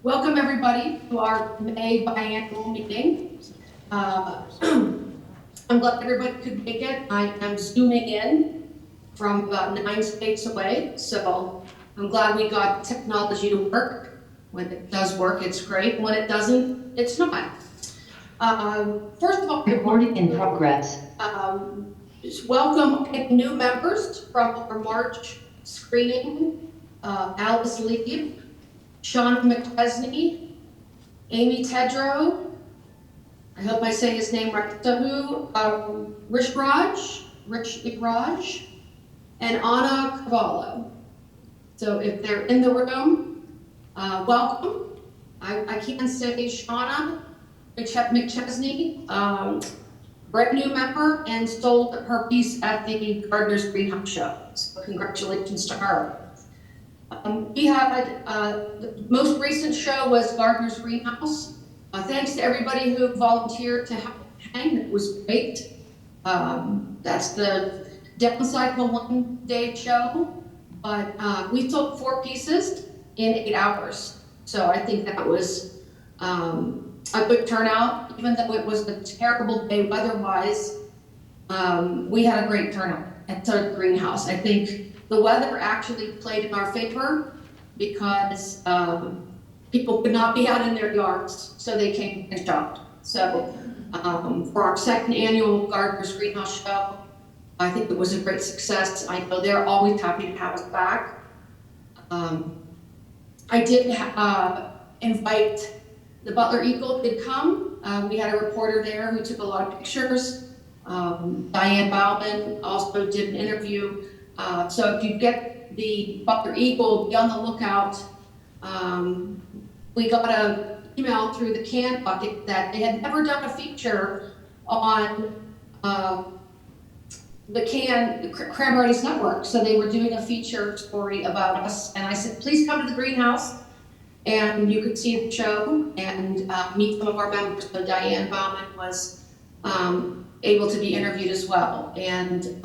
Welcome everybody to our May biannual meeting. I'm glad everybody could make it. I am zooming in from about 9 states away, so I'm glad we got technology to work. When it does work, it's great. When it doesn't, it's not. First of all, Recording in progress. Just welcome new members from our March screening. Alice Lee, Sean McChesney, Amy Tedrow, I hope I say his name right, Rich Raj, and Anna Cavallo. So if they're in the room, welcome. I can say Shauna McChesney, brand new member and sold her piece at the Gardener's Greenhouse Show. So congratulations to her. We had, the most recent show was Gardener's Greenhouse. Thanks to everybody who volunteered to help hang, it was great. That's the downside of a one-day show, but we sold 4 pieces in 8 hours. So I think that was a good turnout, even though it was a terrible day weather-wise. We had a great turnout at the greenhouse. I think the weather actually played in our favor because people could not be out in their yards, so they came and shopped. So for our second annual Gardener's Greenhouse Show, I think it was a great success. I know they're always happy to have us back. I did invite, the Butler Eagle did come. We had a reporter there who took a lot of pictures. Diane Bauman also did an interview. So if you get the Butler Eagle, be on the lookout. We got an email through the Can Bucket that they had never done a feature on the Cranberries Network. So they were doing a feature story about us. And I said, please come to the greenhouse and you could see the show and meet some of our members. So Diane Bauman was able to be interviewed as well. And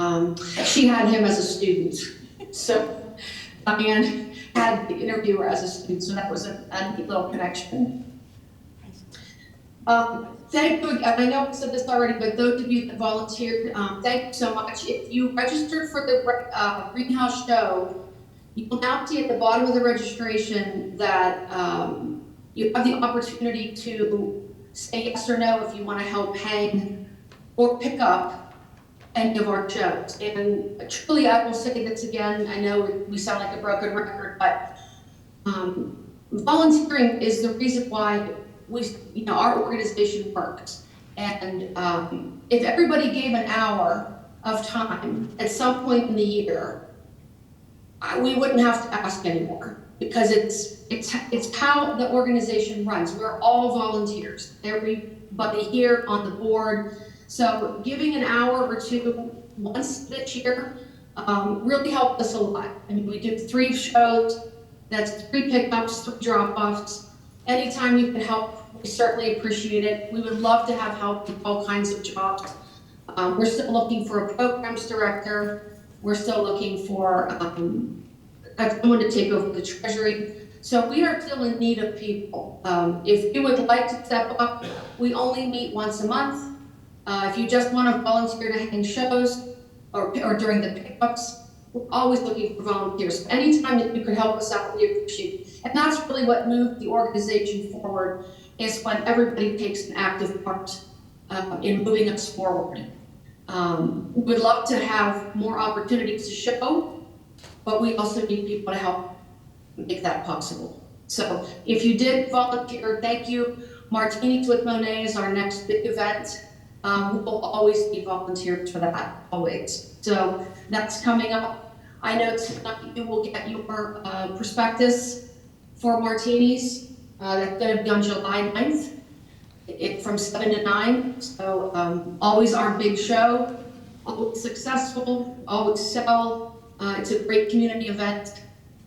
she had him as a student. So Diane had the interviewer as a student, so that was a neat little connection. Thank you, and I know I said this already, but those of you that volunteered, thank you so much. If you registered for the greenhouse show, you will now see at the bottom of the registration that you have the opportunity to say yes or no if you want to help hang or pick up any of our shows. And truly, I will say this again, I know we sound like a broken record, but volunteering is the reason why our organization works. And if everybody gave an hour of time at some point in the year, we wouldn't have to ask anymore, because it's how the organization runs. We're all volunteers, everybody here on the board. So giving an hour or two once this year really helped us a lot. I mean, we did 3 shows, that's 3 pickups, 3 drop-offs. Anytime you can help, we certainly appreciate it. We would love to have help with all kinds of jobs. We're still looking for a programs director. We're still looking for someone to take over the treasury. So we are still in need of people. If you would like to step up, we only meet once a month. If you just want to volunteer to hang shows or during the pickups, we're always looking for volunteers. Anytime that you can help us out, we appreciate it. And that's really what moved the organization forward, is when everybody takes an active part in moving us forward. We would love to have more opportunities to show, but we also need people to help make that possible. So if you did volunteer, thank you. Martinis with Monet is our next big event. We will always be volunteers for that, always. So that's coming up. I know tonight you will get your prospectus for Martinis. That's going to be on July 9th, from 7 to 9. So always our big show, always successful, always sell. It's a great community event.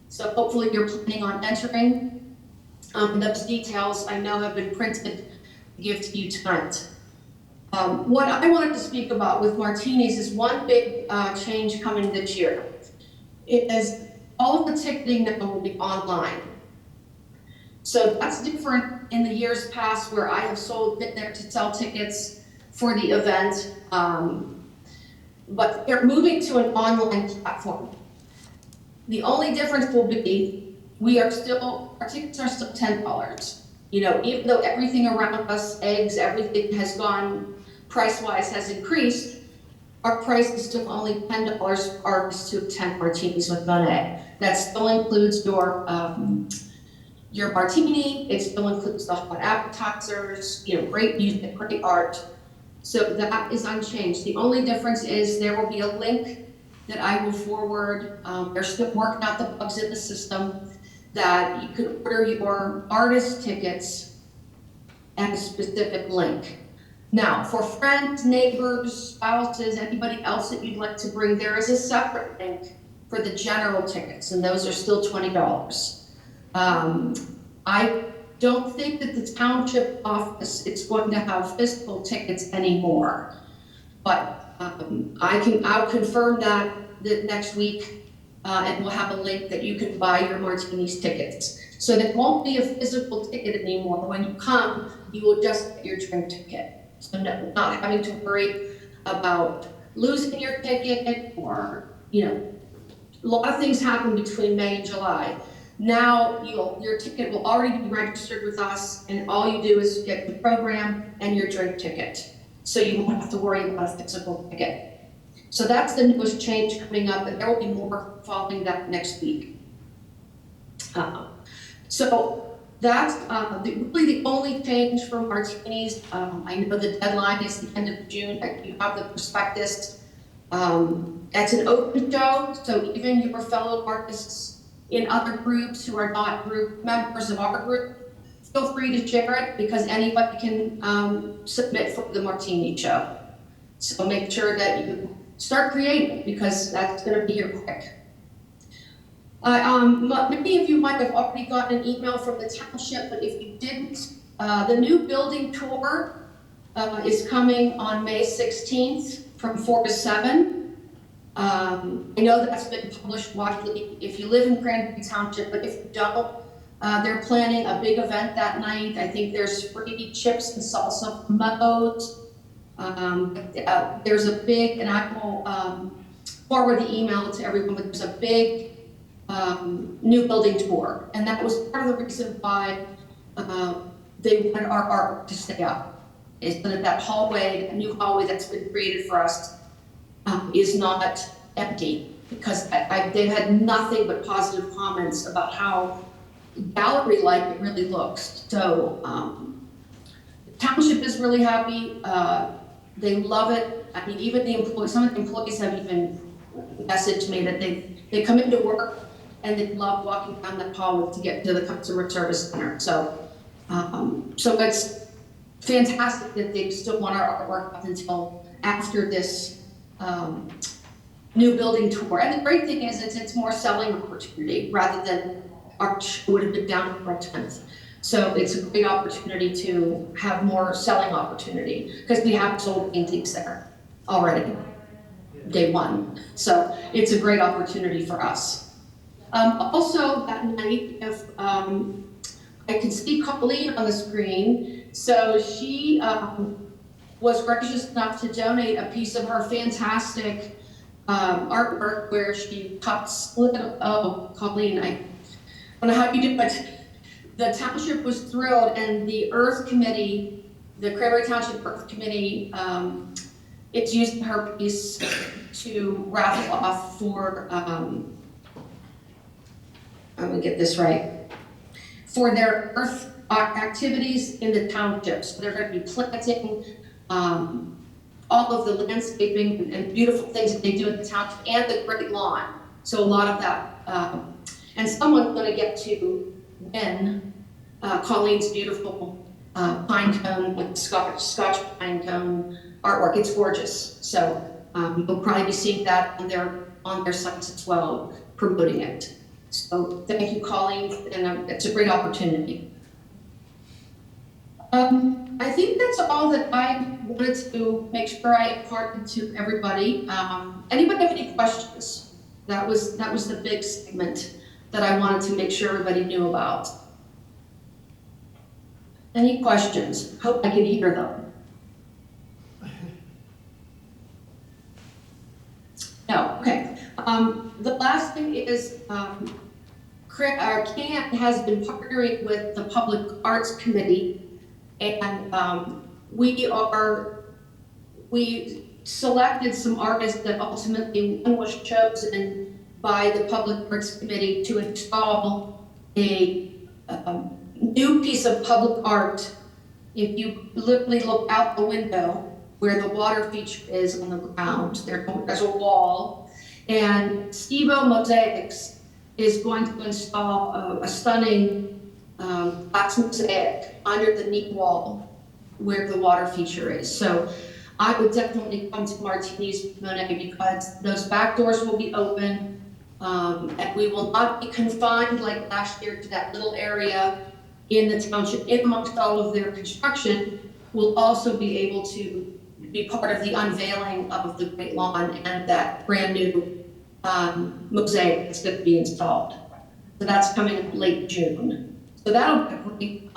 So hopefully you're planning on entering. Those details I know have been printed to give to you tonight. What I wanted to speak about with Martinis is one big change coming this year. It is all of the ticketing that will be online. So that's different in the years past where I have been there to sell tickets for the event. But they're moving to an online platform. The only difference will be our tickets are still $10. You know, even though everything around us, eggs, everything has gone, price-wise has increased, our price is still only $10 for artists to 10 martinis with Monet. That still includes your martini, it still includes the hot appetizers, you know, great music, great art. So that is unchanged. The only difference is there will be a link that I will forward. They're still working out the bugs in the system that you can order your artist tickets at a specific link. Now, for friends, neighbors, spouses, anybody else that you'd like to bring, there is a separate link for the general tickets, and those are still $20. I don't think that the township office is going to have physical tickets anymore, but I'll confirm that next week, and we'll have a link that you can buy your martinis tickets. So there won't be a physical ticket anymore. When you come, you will just get your drink ticket. So not having to worry about losing your ticket or, you know, a lot of things happen between May and July. Now your ticket will already be registered with us, and all you do is get the program and your drink ticket. So you won't have to worry about a physical ticket. So that's the newest change coming up, and there will be more following that next week. So that's really the only change for martinis. I know the deadline is the end of June. You have the prospectus. It's an open show, so even your fellow artists in other groups who are not group members of our group, feel free to share it because anybody can submit for the martini show. So make sure that you start creating because that's going to be here quick. Many of you might have already gotten an email from the township, but if you didn't, the new building tour is coming on May 16th from 4 to 7. I know that's been published widely if you live in Cranberry Township, but if you don't, they're planning a big event that night. I think there's free chips and salsa promos. There's a big, and I will forward the email to everyone, but there's a big new building tour. And that was part of the reason why they wanted our art to stay up. Is that that hallway, a new hallway that's been created for us, is not empty because they've had nothing but positive comments about how gallery-like it really looks. So the township is really happy. They love it. I mean, even the employees, some of the employees have even messaged me that they come into work and they love walking down that hallway to get to the customer service center. So, so it's fantastic that they still want our artwork up until after this new building tour. And the great thing is it's more selling opportunity rather than art would have been down April 10th. So it's a great opportunity to have more selling opportunity because we have sold paintings there already, day one. So it's a great opportunity for us. Also that night, if I can see Colleen on the screen, so she was gracious enough to donate a piece of her fantastic artwork where she cuts little, Colleen, I don't know how you do it. The township was thrilled, and the Earth Committee, the Cranberry Township Earth Committee, it's using her piece to raffle off for, I'm gonna get this right, for their Earth activities in the township. So they're gonna be planting all of the landscaping and beautiful things that they do in the township and the great lawn. So a lot of that, and someone's gonna get to win Colleen's beautiful pine cone with Scotch pine cone artwork. It's gorgeous. So you'll probably be seeing that on their sites as well, promoting it. So thank you, Colleen, and it's a great opportunity. I think that's all that I wanted to make sure I imparted to everybody. Anybody have any questions? That was the big segment that I wanted to make sure everybody knew about. Any questions? Hope I can hear them. No, okay. The last thing is, CAN has been partnering with the Public Arts Committee, and we selected some artists that ultimately one was chosen by the Public Arts Committee to install a new piece of public art. If you literally look out the window where the water feature is on the ground, there's a wall, and Steve-O Mosaics is going to install a stunning glass mosaic under the knee wall where the water feature is. So I would definitely come to Martinis with Monet because those back doors will be open, and we will not be confined like last year to that little area in the township. In amongst all of their construction, we'll also be able to be part of the unveiling of the Great Lawn and that brand new mosaic that's going to be installed. So that's coming in late June. So that'll be a great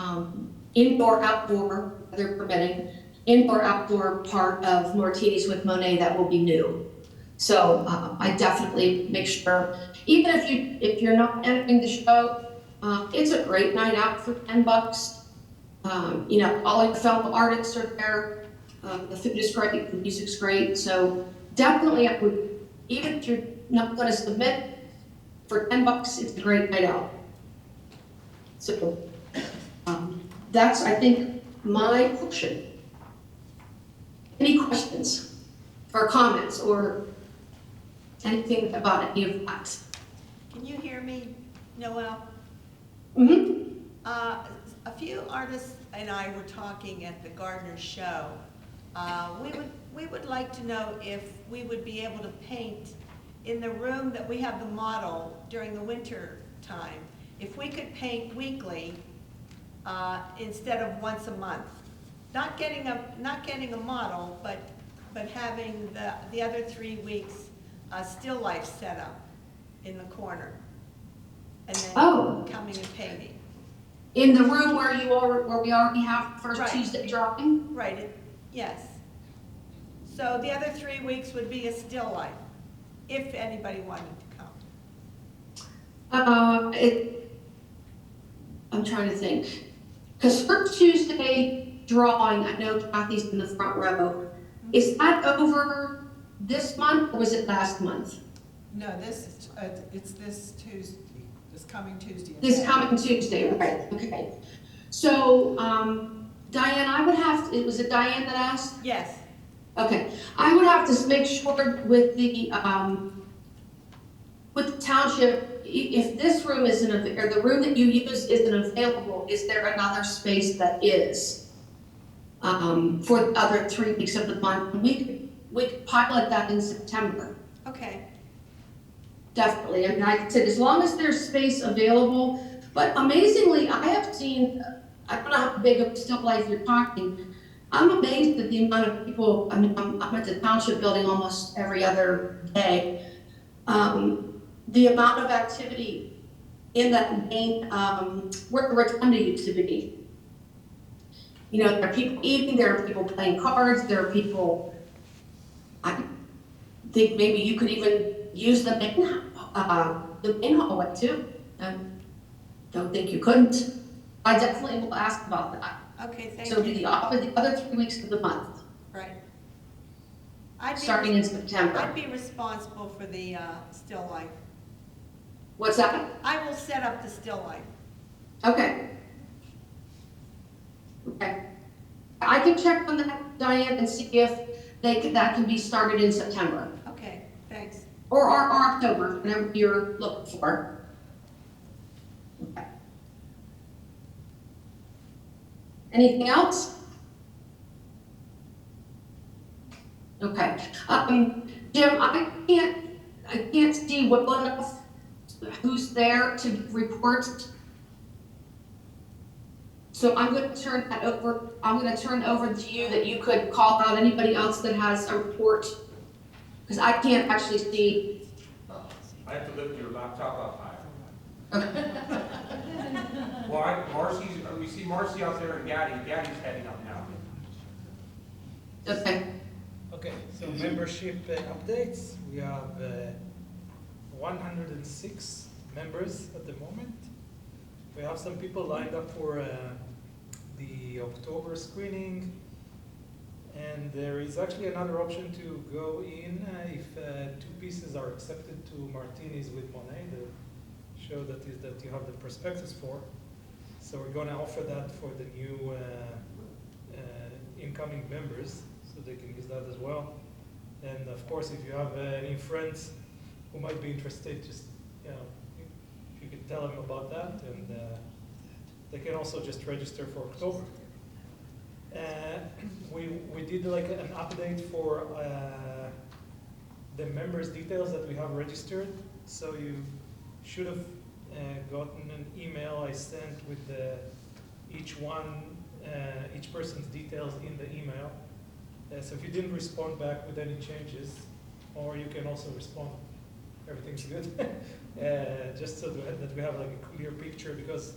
indoor, outdoor, weather permitting, indoor, outdoor part of Martinis with Monet that will be new. So I definitely make sure, even if you're not entering the show, it's a great night out for $10. You know, all your fellow artists are there. The food is great, the music's great. So definitely, I would, even if you're not going to submit for $10, it's a great night out. So that's, I think, my portion. Any questions or comments or anything about any of that? Can you hear me, Noel? Mm-hmm. A few artists and I were talking at the Gardner show. We would like to know if we would be able to paint in the room that we have the model during the winter time. If we could paint weekly instead of once a month. Not getting a model, but having the other 3 weeks still life set up in the corner. And then coming and painting. In the room where we already have first Right. Tuesday dropping? Right, yes. So the other 3 weeks would be a still life, if anybody wanted to come. I'm trying to think. Because first Tuesday drawing, I know Kathy's in the front row. Is that over this month or was it last month? No, it's this Tuesday, this coming Tuesday. This coming Tuesday, right, okay. So, Diane, I would have, was it Diane that asked? Yes, Okay, I would have to make sure with the township, if this room isn't, or the room that you use isn't available, is there another space that is? For the other 3 weeks of the month, we could pilot that in September. okay. Definitely, and like I said, as long as there's space available, but amazingly, I have seen, I don't know how big of still life you're talking, I'm amazed at the amount of people, I mean, I'm at the township building almost every other day. The amount of activity in that main, where the rotunda used to be. You know, there are people eating, there are people playing cards, there are people, I think maybe you could even use the main hallway too. Don't think you couldn't. I definitely will ask about that. Okay, thank So you. the other 3 weeks of the month, Right. starting in September. I'd be responsible for the still life. What's that? I will set up the still life. Okay. Okay. I can check on that, Diane, and see if that can be started in September. Okay, thanks. Or October, whatever you're looking for. Okay. Anything else? Okay. Jim, I can't see well enough who's there to report. So I'm going to turn that over. I'm going to turn over to you that you could call out anybody else that has a report, because I can't actually see. I have to lift your laptop up high. Okay. Well, Marcy's, we see see Marcy out there and Gaddy. Gaddy's heading up now. Okay. Okay, so membership updates. We have 106 members at the moment. We have some people lined up for the October screening. And there is actually another option to go in if 2 pieces are accepted to Martinis with Monet, the show that you have the prospectus for. So we're going to offer that for the new incoming members, so they can use that as well. And of course, if you have any friends who might be interested, just if you could tell them about that, and they can also just register for October. We did like an update for the members' details that we have registered. So you should have gotten an email I sent with each person's details in the email. So if you didn't respond back with any changes, or you can also respond, everything's good, just so that we have like a clear picture, because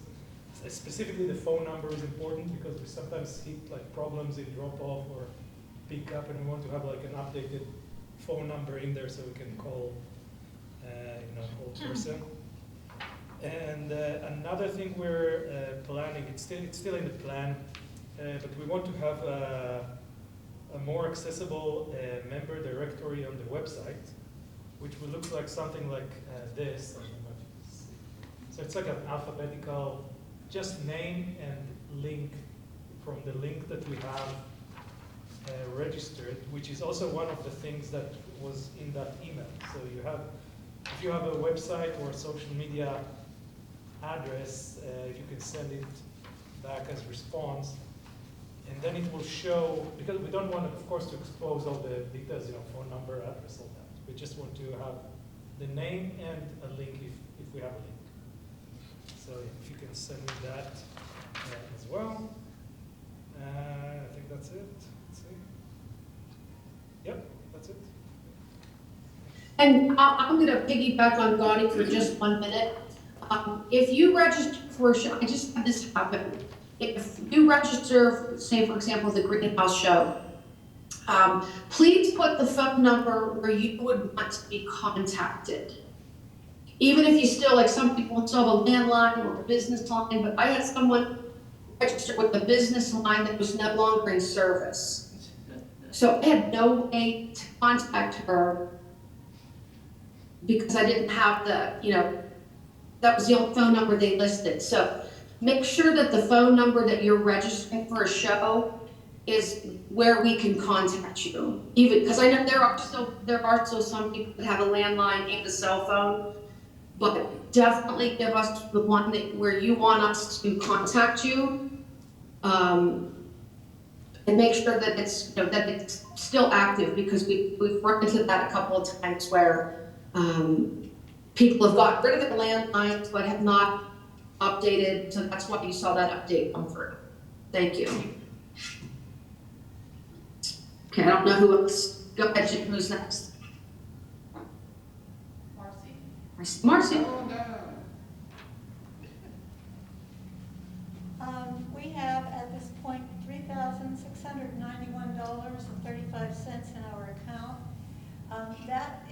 specifically the phone number is important, because we sometimes hit like problems in drop-off or pick up, and we want to have like an updated phone number in there so we can call call person. And another thing we're planning, it's still in the plan, but we want to have a more accessible member directory on the website, which will look like something like this. So it's like an alphabetical, just name and link from the link that we have registered, which is also one of the things that was in that email. So if you have a website or a social media address, you can send it back as response, and then it will show, because we don't want, of course, to expose all the details, phone number, address, all that. We just want to have the name and a link if we have a link. So if you can send me that as well. I think that's it. Let's see. Yep, that's it. And I'm going to piggyback on Gaudi for just 1 minute. If you register for a show, I just had this happen. If you register, say for example, the Greenhouse Show, please put the phone number where you would want to be contacted. Even if you still, like some people still have a landline or a business line, but I had someone register with a business line that was no longer in service. So I had no way to contact her because I didn't have that was the only phone number they listed. So make sure that the phone number that you're registering for a show is where we can contact you. Even because I know there are still some people that have a landline and a cell phone, but definitely give us the one where you want us to contact you, and make sure that it's that it's still active, because we've run into that a couple of times where people have got rid of their landlines but have not updated. So that's why you saw that update come through. Thank you. Okay, I don't know who else. Go ahead, Jim. Who's next? Marcy. We have at this point $3,691.35 in our account. That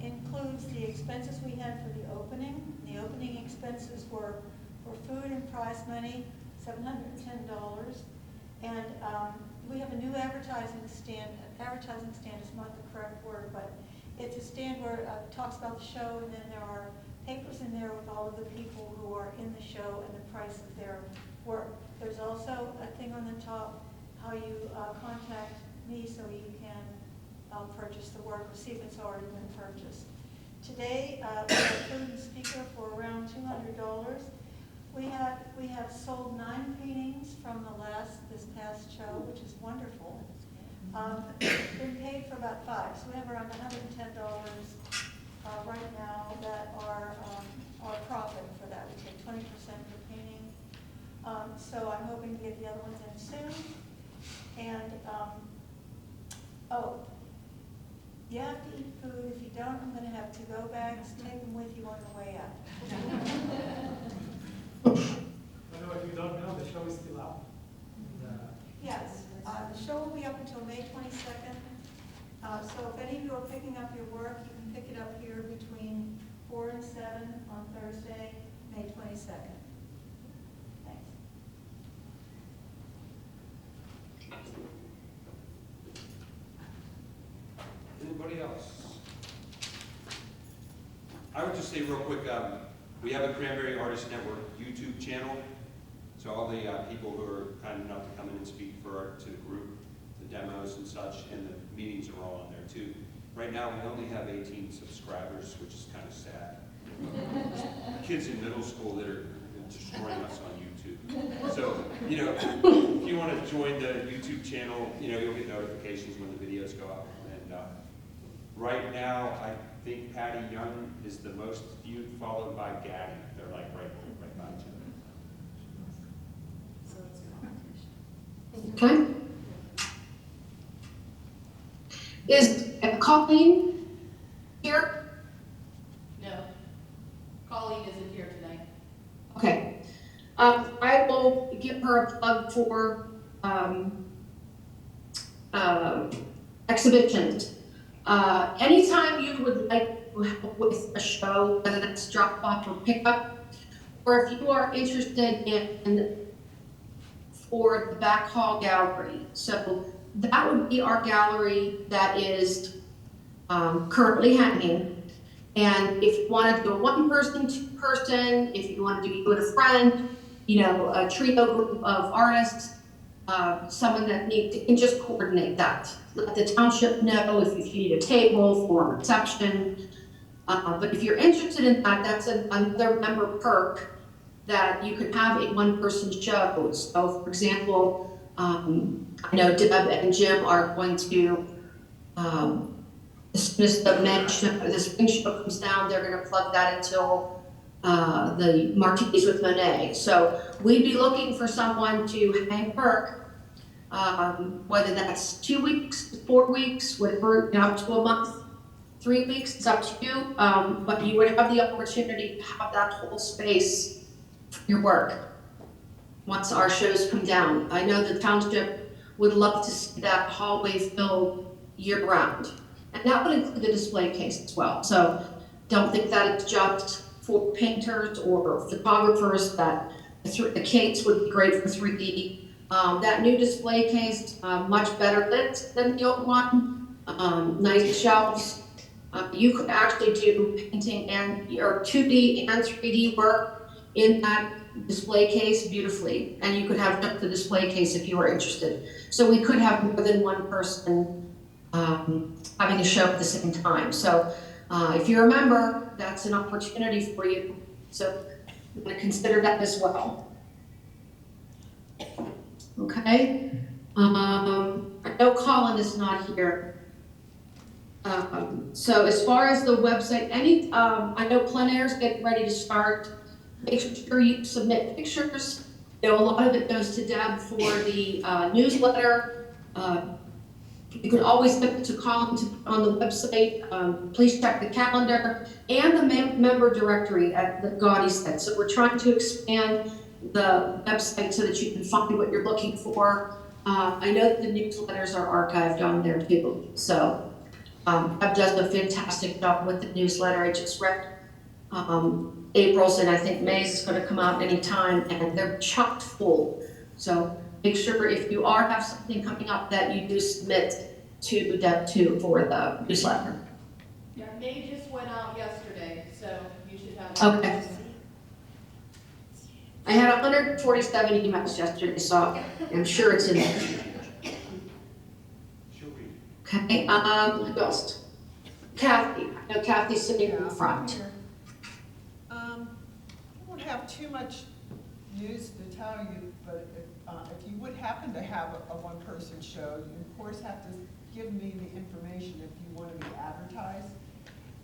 includes the expenses we had for the opening. The opening expenses were for food and prize money, $710. And we have a new advertising stand. Advertising stand is not the correct word, but it's a stand where it talks about the show, and then there are papers in there with all of the people who are in the show and the price of their work. There's also a thing on the top, how you contact me so you can purchase the work or see if it's already been purchased. Today, we have food and speaker for around $200. We have sold 9 paintings from this past show, which is wonderful. Been paid for about 5, so we have around $110 right now that are our profit for that. We take 20% per painting. So I'm hoping to get the other ones in soon. And you have to eat food. If you don't, I'm going to have to-go bags. Take them with you on the way out. show, if you don't know, the show is still out. And, Yes, the show will be up until May 22nd. So if any of you are picking up your work, you can pick it up here between 4 and 7 on Thursday, May 22nd. Thanks. Anybody else? I would just say real quick, we have a Cranberry Artist Network YouTube channel. So all the people who are kind enough to come in and speak to the group, the demos and such, and the meetings are all on there too. Right now, we only have 18 subscribers, which is kind of sad. Kids in middle school that are destroying us on YouTube. So, you know, if you want to join the YouTube channel, you know, you'll get notifications when the videos go up. And right now, I think Patty Young is the most viewed, followed by Gaddy. They're like right by each other. Okay? Is Colleen here? No, Colleen isn't here tonight. Okay. I will give her a plug for exhibitions. Anytime you would like to help with a show, whether that's drop off or pick up, or if you are interested in for the back hall gallery. So that would be our gallery that is currently hanging. And if you want to do a one-person, two-person, if you want to do it with a friend, you know, a trio group of artists, someone that can just coordinate that. Let the township know if you need a table for a reception. But if you're interested in that, that's another member perk that you could have a one-person show. So, for example, I know Deb and Jim are going to, as soon as the spring show comes down, they're going to plug that until the Martinis with Monet. So we'd be looking for someone to hang perk, whether that's 2 weeks, 4 weeks, whatever, you know, up to a month, 3 weeks, it's up to you. But you would have the opportunity to have that whole space for your work once our shows come down. I know the township would love to see that hallway filled year round. And that would include the display case as well. So don't think that it's just for painters or photographers, that the case would be great for 3D. That new display case, much better lit than the old one, nice shelves. You could actually do painting and or 2D and 3D work in that display case beautifully, and you could have just the display case if you were interested. So we could have more than one person having a show at the same time. So if you're a member, that's an opportunity for you. So I'm going to consider that as well. Okay. I know Colin is not here. So as far as the website, I know plein air's getting ready to start. Make sure you submit pictures. You know, a lot of it goes to Deb for the newsletter. You can always look to Colin on the website. Please check the calendar and the member directory at the Gaudy said. So we're trying to expand the website so that you can find what you're looking for. I know that the newsletters are archived on there too. So Deb does a fantastic job with the newsletter. I just read April's, and I think May's is going to come out anytime, and they're chock full. So make sure if you have something coming up that you do submit to Deb too for the newsletter. Yeah, May just went out yesterday, so you should have. Okay. I had 147 emails yesterday, so I'm sure it's in there. She'll be. Okay, who else? Kathy, I know Kathy's sitting in the front. I don't have too much news to tell you, but if you would happen to have a one-person show, you of course have to give me the information if you want to be advertised.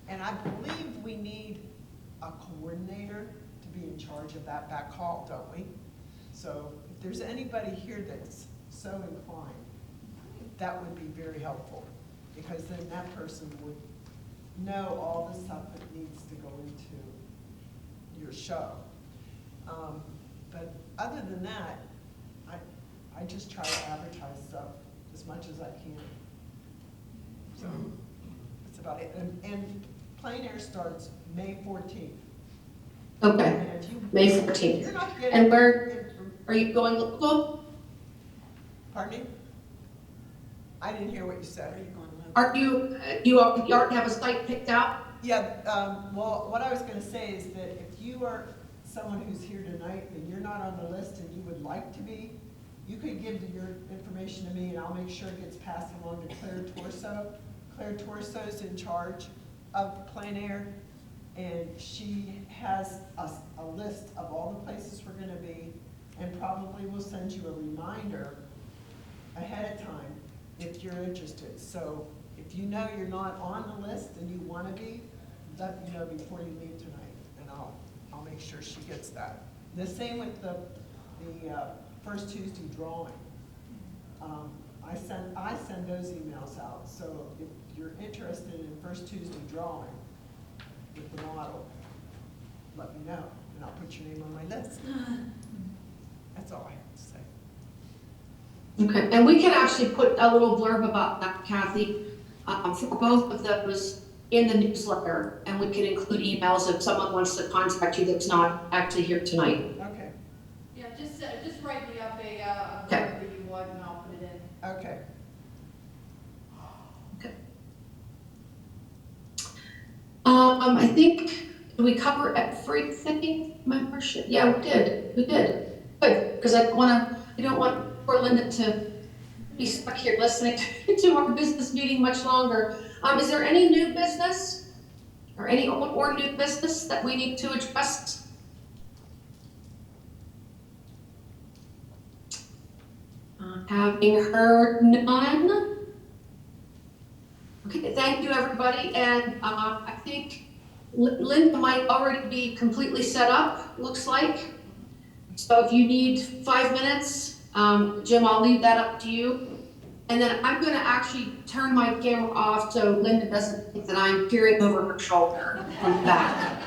And I believe we need a coordinator to be in charge of that back hall, don't we? So if there's anybody here that's so inclined, that would be very helpful, because then that person would know all the stuff that needs to go into your show. But other than that, I just try to advertise stuff as much as I can. So, that's about it. And Plein Air starts May 14th. Okay, And if you- May 14th. You're not getting. And where are you going local? Pardon me? I didn't hear what you said. Are you already have a site picked out? Yeah, well, what I was gonna say is that if you are someone who's here tonight and you're not on the list and you would like to be, you could give your information to me and I'll make sure it gets passed along to Claire Torso. Claire Torso's in charge of Plein Air, and she has a list of all the places we're gonna be, and probably will send you a reminder ahead of time if you're interested. So if you know you're not on the list and you wanna be, let me know before you leave tonight, and I'll make sure she gets that. The same with the first Tuesday drawing. I send those emails out, so if you're interested in first Tuesday drawing with the model, let me know, and I'll put your name on my list. That's all I have to say. Okay, and we can actually put a little blurb about that, Kathy, for both of those in the newsletter, and we can include emails if someone wants to contact you that's not actually here tonight. Okay, Yeah, just write me up a Okay. blurb that you want and I'll put it in. okay. I think, did we cover everything, membership? Yeah, we did, Good, because I don't want poor Linda to be stuck here listening to our business meeting much longer. Is there any new business? Or any old or new business that we need to address? Having heard none. Okay, thank you, everybody, and I think Linda might already be completely set up, looks like. So if you need 5 minutes, Jim, I'll leave that up to you. And then I'm gonna actually turn my camera off so Linda doesn't think that I'm peering over her shoulder from the back.